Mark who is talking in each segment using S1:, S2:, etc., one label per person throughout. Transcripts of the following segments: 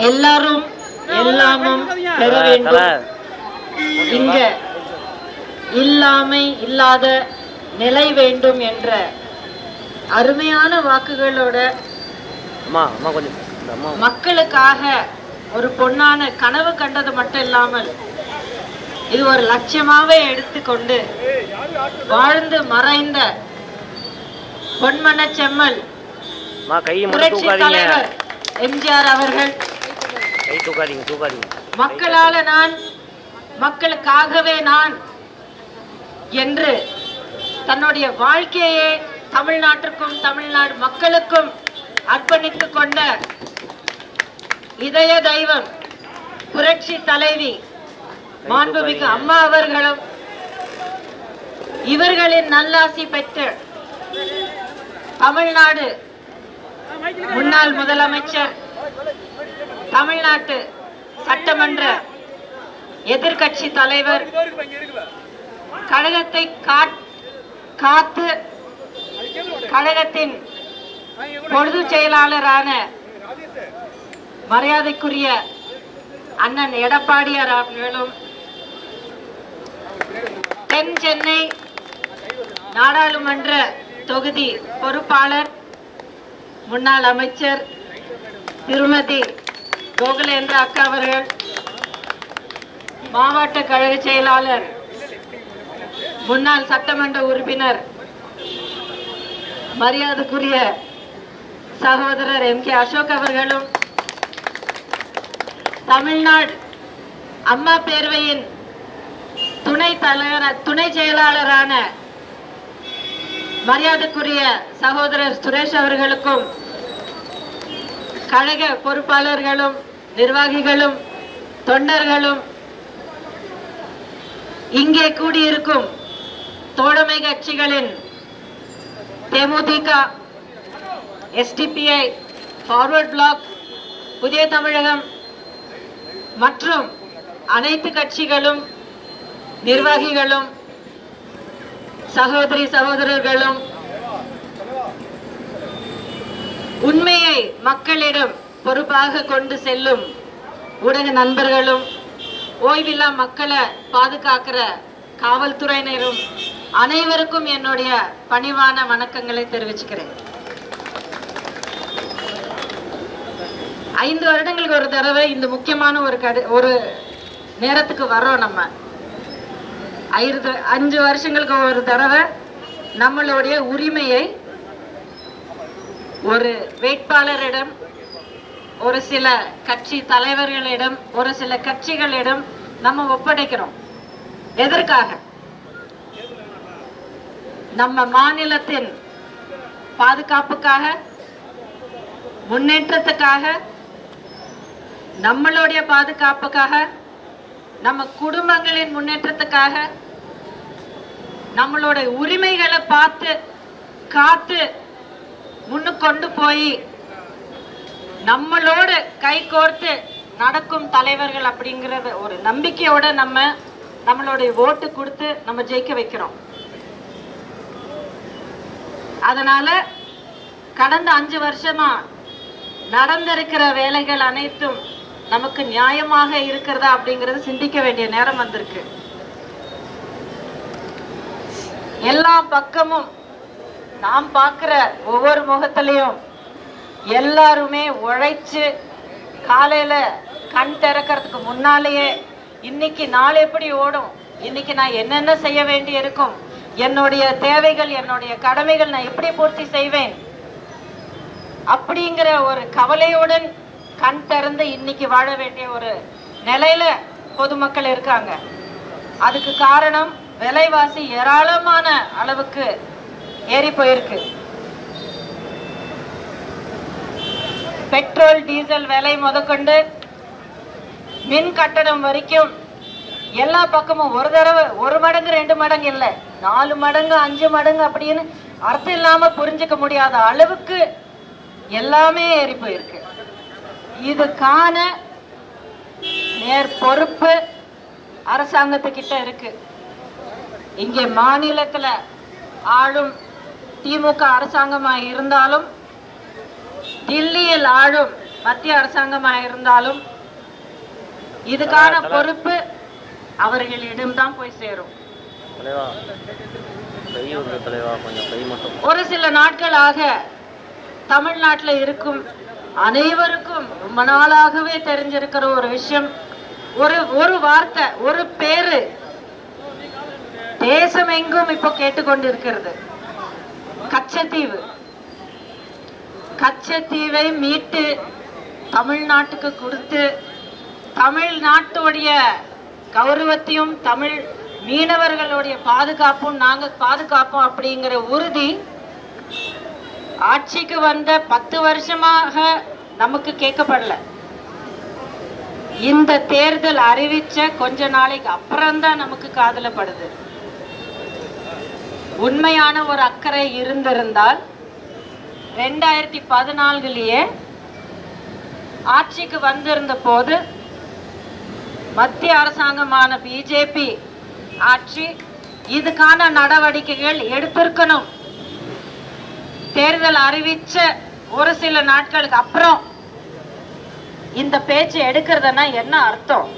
S1: எல்லாரும் எல்லாமும் பெற வேண்டும். இங்க இல்லாமை இல்லாத நிலை வேண்டும் என்ற அருமையான வாக்குகளோட மக்களுக்காக ஒரு பொன்னான கனவு கண்டது மட்டும் இல்லாமல் இது ஒரு லட்சியமாவே எடுத்துக்கொண்டு வாழ்ந்து மறைந்த பொன்மன செம்மல் புரட்சி தலைவர் எம்ஜிஆர் அவர்கள் மக்களால நான் மக்களுக்காகவே நான் என்று தன்னுடைய வாழ்க்கையை தமிழ்நாட்டிற்கும் தமிழ்நாடு மக்களுக்கும் அர்ப்பணித்துக் கொண்ட இதய தெய்வம் புரட்சி தலைவி மாண்புமிகு அம்மா அவர்களும் இவர்களின் நல்லாசி பெற்று தமிழ்நாடு முன்னாள் முதலமைச்சர் தமிழ்நாட்டு சட்டமன்ற எதிர்கட்சி தலைவர் கழகத்தை காத்து கழகத்தின் பொது செயலாளரான மரியாதைக்குரிய அண்ணன் எடப்பாடியார் அவர்களும் தென் சென்னை நாடாளுமன்ற தொகுதி பொறுப்பாளர் முன்னாள் அமைச்சர் திருமதி கோகுலேந்திரா அக்கா அவர்கள், மாவட்ட கழக செயலாளர் முன்னாள் சட்டமன்ற உறுப்பினர் மரியாதைக்குரிய சகோதரர் எம்.கே. அசோக் அவர்களும், தமிழ்நாடு அம்மா பேரவையின் துணை செயலாளரான மரியாதைக்குரிய சகோதரர் சுரேஷ் அவர்களுக்கும், கழக பொறுப்பாளர்களும் நிர்வாகிகளும் தொண்டர்களும், இங்கே கூடியிருக்கும் தோழமை கட்சிகளின் தேமுதிக, எஸ்டிபிஐ, ஃபார்வர்ட் பிளாக், புதிய தமிழகம் மற்றும் அனைத்து கட்சிகளும் நிர்வாகிகளும் சகோதரி சகோதரர்களும் உண்மையை மக்களிடம் பொறுப்பாக கொண்டு செல்லும் ஊடக நண்பர்களும் ஓய்வில்லா மக்களை பாதுகாக்கிற காவல்துறையினரும் அனைவருக்கும் என்னுடைய பணிவான வணக்கங்களை தெரிவிச்சுக்கிறேன். 5 வருடங்களுக்கு ஒரு தடவை இந்த முக்கியமான ஒரு நேரத்துக்கு வர்றோம். நம்ம 5 வருஷங்களுக்கு ஒரு தடவை நம்மளுடைய உரிமையை ஒரு வேட்பாளரிடம், ஒரு சில கட்சி தலைவர்களிடம், ஒரு சில கட்சிகளிடம் நம்ம ஒப்படைக்கிறோம். எதற்காக? நம்ம மாநிலத்தின் பாதுகாப்புக்காக, முன்னேற்றத்துக்காக, நம்மளுடைய பாதுகாப்புக்காக, நம்ம குடும்பங்களின் முன்னேற்றத்துக்காக, நம்மளோட உரிமைகளை பார்த்து காத்து முன்னுக்கு கொண்டு போய் நம்மளோட கை கோர்த்து நடக்கும் தலைவர்கள் அப்படிங்கறது ஒரு நம்பிக்கையோட நம்மளுடைய ஓட்டு கொடுத்து நம்ம ஜெயிக்க வைக்கிறோம். அதனால கடந்த 5 வருஷமா நடந்திருக்கிற வேலைகள் அனைத்தும் நமக்கு நியாயமாக இருக்கிறதா அப்படிங்கறது சிந்திக்க வேண்டிய நேரம் வந்திருக்கு. எல்லா பக்கமும் நாம் பார்க்கிற ஒவ்வொரு முகத்திலையும் எல்லாருமே உழைச்சு காலையில கண் திறக்கிறதுக்கு முன்னாலேயே இன்னைக்கு நாள் எப்படி ஓடும், இன்னைக்கு நான் என்னென்ன செய்ய வேண்டி இருக்கும், என்னுடைய தேவைகள், என்னுடைய கடமைகள் நான் எப்படி பூர்த்தி செய்வேன் அப்படிங்கிற ஒரு கவலையுடன் கண் திறந்து இன்னைக்கு வாழ வேண்டிய ஒரு நிலையில பொதுமக்கள் இருக்காங்க. அதுக்கு காரணம் விலைவாசி ஏராளமான அளவுக்கு ஏறி போயிருக்கு. பெட்ரோல் டீசல் விலை முதற்கொண்டு மின் கட்டணம் வரைக்கும் எல்லா பக்கமும் ஒரு தடவை 1 மடங்கு 2 மடங்கு இல்லை, 4 மடங்கு 5 மடங்கு அப்படின்னு அர்த்தம் இல்லாம புரிஞ்சுக்க முடியாத அளவுக்கு எல்லாமே ஏறி போயிருக்கு. இதுக்கான நேர் பொறுப்பு அரசாங்கத்துக்கிட்ட இருக்கு. இங்கே மாநிலத்துல ஆளும் திமுக அரசாங்கமா இருந்தாலும், தில்லியில் ஆளும் மத்திய அரசாங்கமாக இருந்தாலும் இதுக்கான பொறுப்பு அவர்களிடம்தான் போய் சேரும். ஒரு சில நாட்களாக தமிழ்நாட்டில் இருக்கும் அனைவருக்கும் ரொம்ப நாளாகவே தெரிஞ்சிருக்கிற ஒரு விஷயம், ஒரு வார்த்தை, ஒரு பேரு தேசம் எங்கும் இப்போ கேட்டுக்கொண்டிருக்கிறது. கச்சத்தீவு. கச்சத்தீவை மீட்டு தமிழ்நாட்டுக்கு கொடுத்து தமிழ்நாட்டுடைய கௌரவத்தையும் தமிழ் மீனவர்களுடைய பாதுகாப்பும் நாங்க பாதுகாப்போம் அப்படிங்கிற உறுதி ஆட்சிக்கு வந்த 10 வருஷமாக நமக்கு கேட்கப்படல. இந்த தேர்தல் அறிவிச்ச கொஞ்ச நாளைக்கு அப்புறம்தான் நமக்கு காதுல படுது. உண்மையான ஒரு அக்கறை இருந்திருந்தால் 2014 ஆட்சிக்கு வந்திருந்த போது மத்திய அரசாங்கமான பிஜேபி ஆட்சி இதுக்கான நடவடிக்கைகள் எடுத்திருக்கணும். தேர்தல் அறிவிச்ச ஒரு சில நாட்களுக்கு அப்புறம் இந்த பேச்சு எடுக்கிறதுனா என்ன அர்த்தம்?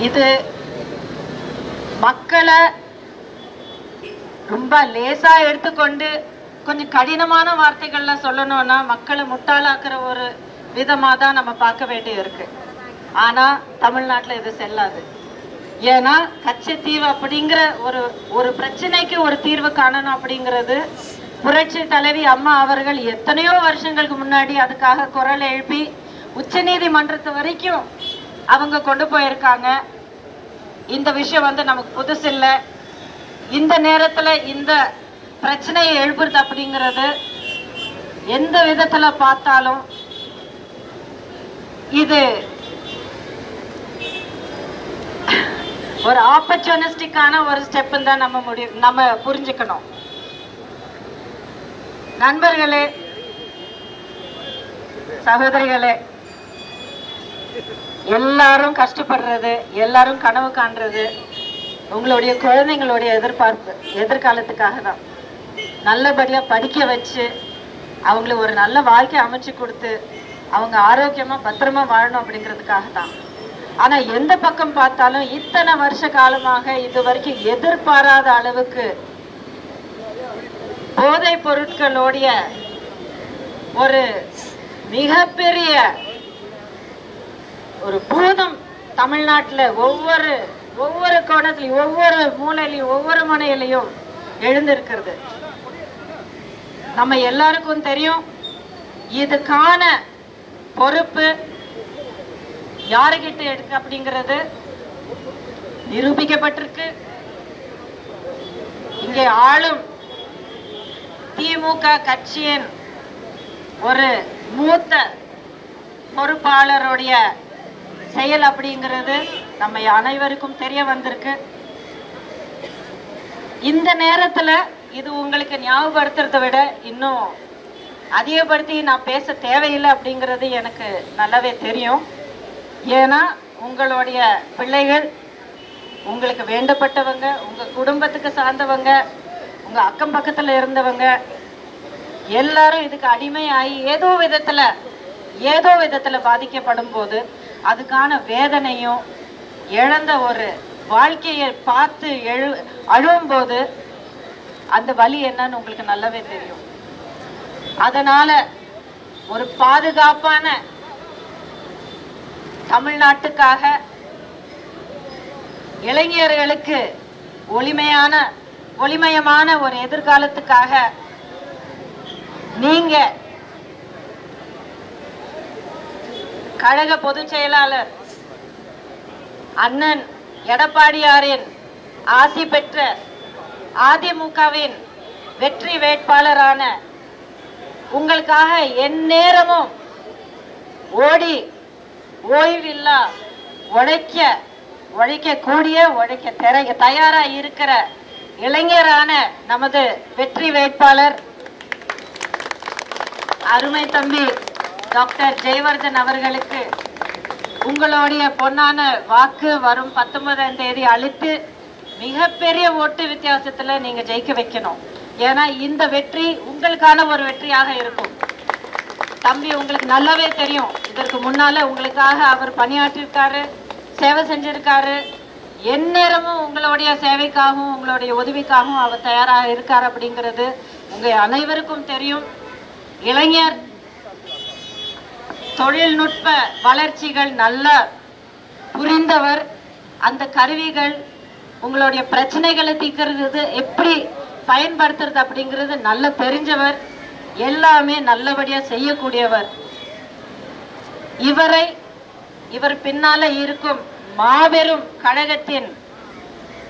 S1: இது மக்களை ரொம்ப லேசா எடுத்துக்கொண்டு கொஞ்சம் கடினமான வார்த்தைகள்ல சொல்லணும்னா மக்களை முட்டாளாக்குற ஒரு விதமா தான் நம்ம பார்க்க வேண்டி இருக்கு. ஆனா தமிழ்நாட்டுல இது செல்லாது. ஏன்னா கச்சத்தீவு அப்படிங்கிற ஒரு பிரச்சனைக்கு ஒரு தீர்வு காணணும் அப்படிங்கிறது புரட்சி தலைவி அம்மா அவர்கள் எத்தனையோ வருஷங்களுக்கு முன்னாடி அதுக்காக குரல் எழுப்பி உச்சநீதிமன்றத்து வரைக்கும் அவங்க கொண்டு போயிருக்காங்க. இந்த விஷயம் நமக்கு புதுசு இல்லை. இந்த நேரத்துல இந்த பிரச்சனையை எழுப்புறது அப்படிங்கிறது எந்த விதத்துல பார்த்தாலும் இது ஒரு ஆப்பர்ச்சுனிஸ்டிக்கான ஒரு ஸ்டெப் தான் நம்ம புரிஞ்சுக்கணும். நண்பர்களே, சகோதரிகளே, எல்லாரும் கஷ்டப்படுறது, எல்லாரும் கனவு காண்றது உங்களுடைய குழந்தைங்களுடைய எதிர்காலத்துக்காக தான். நல்லபடியா படிக்க வச்சு அவங்களுக்கு ஒரு நல்ல வாழ்க்கை அமைச்சு கொடுத்து அவங்க ஆரோக்கியமா பத்திரமா வாழணும் அப்படிங்கிறதுக்காக தான். ஆனா எந்த பக்கம் பார்த்தாலும் இத்தனை வருஷ காலமாக இதுவரைக்கும் எதிர்பாராத அளவுக்கு போதைப் பொருட்களுடைய ஒரு மிகப்பெரிய ஒரு பூதம் தமிழ்நாட்டுல ஒவ்வொரு கோணத்திலையும் ஒவ்வொரு மூலையிலையும் ஒவ்வொரு முனையிலையும் எழுந்திருக்கிறது. நம்ம எல்லாருக்கும் தெரியும். இதுக்கான பொறுப்பு யாருகிட்ட எடுக்க அப்படிங்கிறது நிரூபிக்கப்பட்டிருக்கு. இங்கே ஆளும் திமுக கட்சியின் ஒரு மூத்த பொறுப்பாளருடைய செயல் அப்படிங்கிறது நம்ம அனைவருக்கும் தெரிய வந்திருக்கு. இந்த நேரத்துல இது உங்களுக்கு ஞாபகப்படுத்துறதை விட இன்னும் அதிகப்படுத்தி நான் பேச தேவையில்லை அப்படிங்கிறது எனக்கு நல்லாவே தெரியும். ஏன்னா உங்களுடைய பிள்ளைகள், உங்களுக்கு வேண்டப்பட்டவங்க, உங்க குடும்பத்துக்கு சார்ந்தவங்க, உங்க அக்கம் பக்கத்துல இருந்தவங்க எல்லாரும் இதுக்கு அடிமையாகி ஏதோ விதத்துல பாதிக்கப்படும் போது அதுக்கான வேதனையும் இழந்த ஒரு வாழ்க்கையை பார்த்து அழுவும் போது அந்த வலி என்னன்னு உங்களுக்கு நல்லாவே தெரியும். அதனால ஒரு பாதுகாப்பான தமிழ்நாட்டுக்காக, இளைஞர்களுக்கு ஒளிமயமான ஒரு எதிர்காலத்துக்காக நீங்க கழக பொதுச் செயலாளர் அண்ணன் எடப்பாடியாரின் ஆசி பெற்ற அதிமுகவின் வெற்றி வேட்பாளரான உங்களுக்காக எந்நேரமும் ஓடி ஓய்வில்லா உழைக்க தயாரா இருக்கிற இளைஞரான நமது வெற்றி வேட்பாளர் அருமை தம்பி டாக்டர் ஜெயவர்தன் அவர்களுக்கு உங்களுடைய பொன்னான வாக்கு வரும் 19ஆம் தேதி அளித்து மிகப்பெரிய ஓட்டு வித்தியாசத்துல நீங்க ஜெயிக்க வைக்கணும். ஏன்னா இந்த வெற்றி உங்களுக்கான ஒரு வெற்றியாக இருக்கும். தம்பி உங்களுக்கு நல்லாவே தெரியும், இதற்கு முன்னால உங்களுக்காக அவர் பணியாற்றிருக்காரு, சேவை செஞ்சிருக்காரு. எந்நேரமும் உங்களுடைய சேவைக்காகவும் உங்களுடைய உதவிக்காகவும் அவர் தயாராக இருக்கார் அப்படிங்கிறது உங்க அனைவருக்கும் தெரியும். இளைஞர் தொழில்நுட்ப வளர்ச்சிகள் நல்லா புரிந்தவர். அந்த கருவிகள் உங்களுடைய பிரச்சனைகளை தீர்க்கிறது எப்படி பயன்படுத்துறது அப்படிங்கிறது நல்லா தெரிஞ்சவர். எல்லாமே நல்லபடியா செய்யக்கூடியவர். இவர் பின்னால இருக்கும் மாபெரும் கழகத்தின்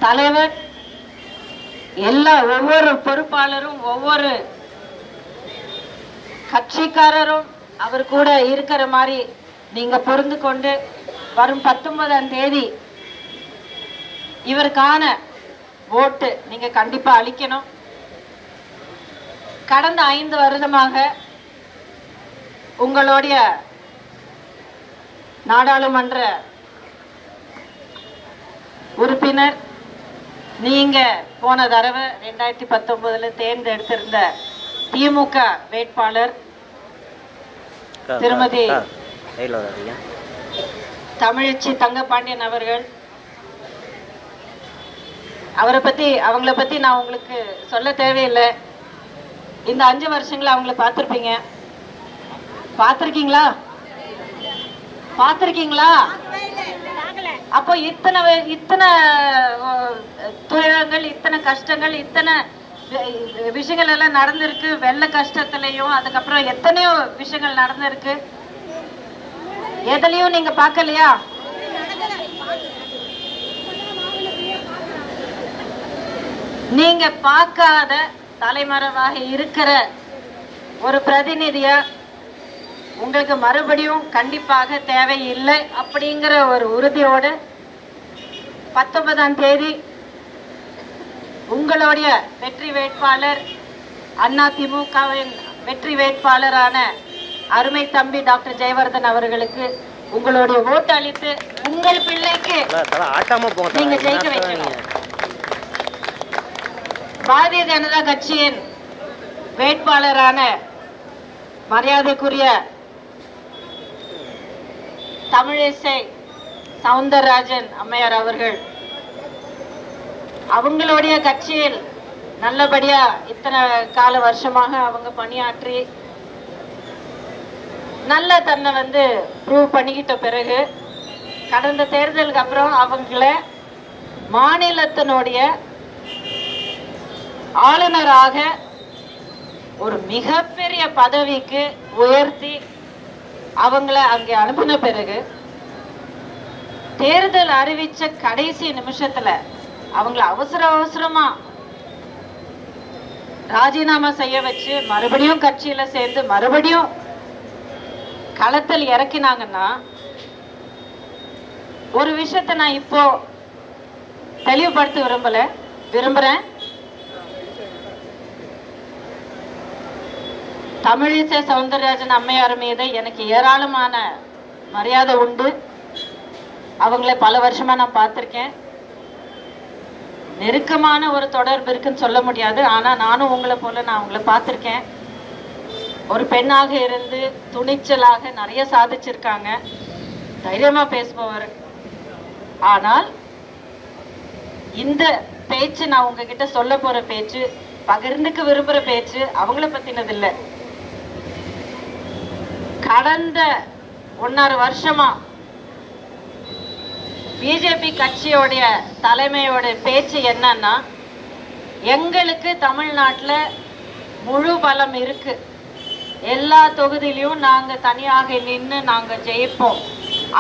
S1: தலைவர். ஒவ்வொரு பொறுப்பாளரும் ஒவ்வொரு கட்சிக்காரரும் அவர் கூட இருக்கிற மாதிரி நீங்க புரிந்து கொண்டு வரும் 19ஆம் தேதி இவருக்கான ஓட்டு நீங்க கண்டிப்பா அளிக்கணும். கடந்த 5 வருடமாக உங்களுடைய நாடாளுமன்ற உறுப்பினர் நீங்க போன தடவை 2019 தேர்ந்தெடுத்திருந்த திமுக வேட்பாளர் திருமதி தமிழச்சி தங்கபாண்டியன் அவர்கள். அவங்கள பத்தி நான் உங்களுக்கு சொல்ல தேவையில்லை. இந்த 5 வருஷங்கள அவங்கள பார்த்திருக்கீங்களா? அப்போ இத்தனை துயரங்கள், இத்தனை கஷ்டங்கள், இத்தனை விஷயங்கள் எல்லாம் நடந்திருக்கு. வெள்ள கஷ்டத்திலையும் அதுக்கப்புறம் எத்தனையோ விஷயங்கள் நடந்திருக்கு. எதுலயும் நீங்க பார்க்கலையா? நீங்க பார்க்காத தலைமறைவாக இருக்கிற ஒரு பிரதிநிதியா உங்களுக்கு மறுபடியும் கண்டிப்பாக தேவையில்லை அப்படிங்கிற ஒரு உறுதியோடு 19ஆம் தேதி உங்களுடைய வெற்றி வேட்பாளர் அதிமுகவின் வெற்றி வேட்பாளரான அருமை தம்பி டாக்டர் ஜெயவர்தன் அவர்களுக்கு உங்களுடைய ஓட்டு அளித்து உங்கள் பிள்ளைக்கு நீங்க ஜெயிக்க வைக்கணும். பாரதிய ஜனதா கட்சியின் வேட்பாளரான மரியாதைக்குரிய தமிழிசை சவுந்தரராஜன் அம்மையார் அவர்கள் அவங்களுடைய கட்சியில் நல்லபடியா இத்தனை கால வருஷமாக அவங்க பணியாற்றி நல்ல தன்னை ப்ரூவ் பண்ணிக்கிட்ட பிறகு கடந்த தேர்தலுக்கு அப்புறம் அவங்கள மாநிலத்தினுடைய ஆளுநராக ஒரு மிகப்பெரிய பதவிக்கு உயர்த்தி அவங்கள அங்கே அனுப்பின பிறகு தேர்தல் அறிவிச்ச கடைசி நிமிஷத்துல அவங்கள அவசரமா ராஜினாமா செய்ய வச்சு மறுபடியும் கட்சியில சேர்ந்து மறுபடியும் களத்தில் இறக்கினாங்கன்னா ஒரு விஷயத்தை நான் இப்போ தெளிவுபடுத்த விரும்புறேன். தமிழிசை சவுந்தரராஜன் அம்மையார் மீது எனக்கு ஏராளமான மரியாதை உண்டு. அவங்கள பல வருஷமா நான் பார்த்திருக்கேன். நெருக்கமான ஒரு தொடர்பு இருக்குன்னு சொல்ல முடியாது. ஆனா நானும் உங்களை போல நான் அவங்கள பார்த்திருக்கேன். ஒரு பெண்ணாக இருந்து துணிச்சலாக நிறைய சாதிச்சிருக்காங்க. தைரியமா பேசுபவர். ஆனால் இந்த பேச்சு நான் உங்ககிட்ட சொல்ல போற பேச்சு, பகிர்ந்துக்க விரும்புற பேச்சு அவங்கள பத்தினது இல்லை. கடந்த 1.5 வருஷமா பிஜேபி கட்சியோடைய தலைமையோட பேச்சு என்னன்னா, எங்களுக்கு தமிழ்நாட்டில் முழு பலம் இருக்கு, எல்லா தொகுதியிலையும் நாங்க தனியாக நின்று நாங்க ஜெயிப்போம்,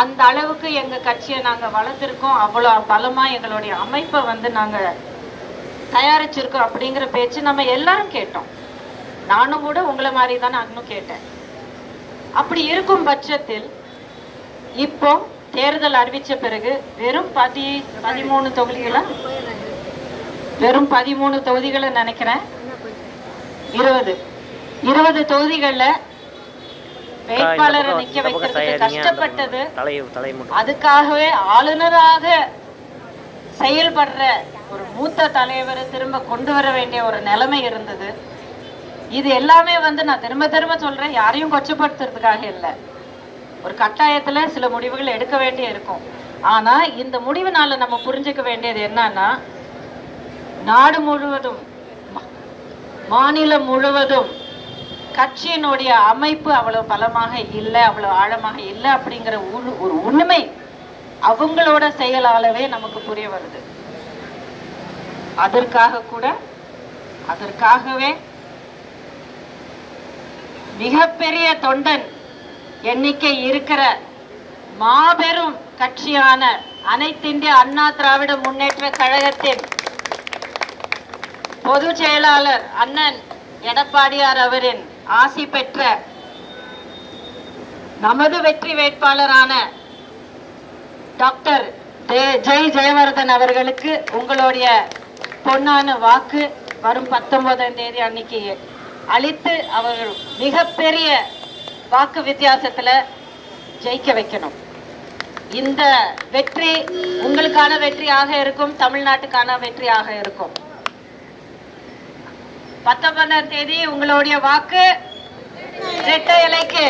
S1: அந்த அளவுக்கு எங்க கட்சியை நாங்க வளர்த்திருக்கோம், அவ்வளவு பலமா எங்களுடைய அமைப்பை நாங்க தயாரிச்சிருக்கோம் அப்படிங்கிற பேச்சு நம்ம எல்லாரும் கேட்டோம். நானும் கூட உங்களை மாதிரி தான் நானும் கேட்டேன். அப்படி இருக்கும் பட்சத்தில் இப்போ தேர்தல் அறிவிச்ச பிறகு வெறும் 13 தொகுதிகளா, வெறும் 13 தொகுதிகளை நினைக்கிறேன், 20 தொகுதிகள்ல வேட்பாளரை நிக்க வைக்கிறதுக்கு கஷ்டப்பட்டது. அதுக்காகவே ஆளுநராக செயல்படுற ஒரு மூத்த தலைவரை திரும்ப கொண்டு வர வேண்டிய ஒரு நிலைமை இருந்தது. இது எல்லாமே நான் திரும்ப திரும்ப சொல்றேன், யாரையும் கொச்சப்படுத்துறதுக்காக இல்லை. ஒரு கட்டாயத்துல சில முடிவுகள் எடுக்க வேண்டிய இருக்கும். ஆனா இந்த முடிவுனால நம்ம புரிஞ்சுக்க வேண்டியது என்னன்னா, நாடு முழுவதும் மாநிலம் முழுவதும் கட்சியினுடைய அமைப்பு அவ்வளவு பலமாக இல்லை, அவ்வளவு ஆழமாக இல்லை அப்படிங்கிற ஒரு உண்மை அவங்களோட செயலாலவே நமக்கு புரிய வருது. அதற்காகவே மிகப்பெரிய தொண்டன் எண்ணிக்கை இருக்கிற மாபெரும் கட்சியான அனைத்திந்திய அண்ணா திராவிட முன்னேற்ற கழகத்தின் பொதுச் செயலாளர் அண்ணன் எடப்பாடியார் அவரின் ஆசி பெற்ற நமது வெற்றி வேட்பாளரான டாக்டர் ஜெயவர்தன் அவர்களுக்கு உங்களுடைய பொன்னான வாக்கு வரும் 19ஆம் தேதி அன்னைக்கு அளித்து அவர்கள் மிகப்பெரிய வாக்கு வித்தியாசத்துல ஜெயிக்க வைக்கணும். இந்த வெற்றி உங்களுக்கான வெற்றியாக இருக்கும், தமிழ்நாட்டுக்கான வெற்றியாக இருக்கும். 19ஆம் தேதி உங்களுடைய வாக்கு இரட்டை இலைக்கு.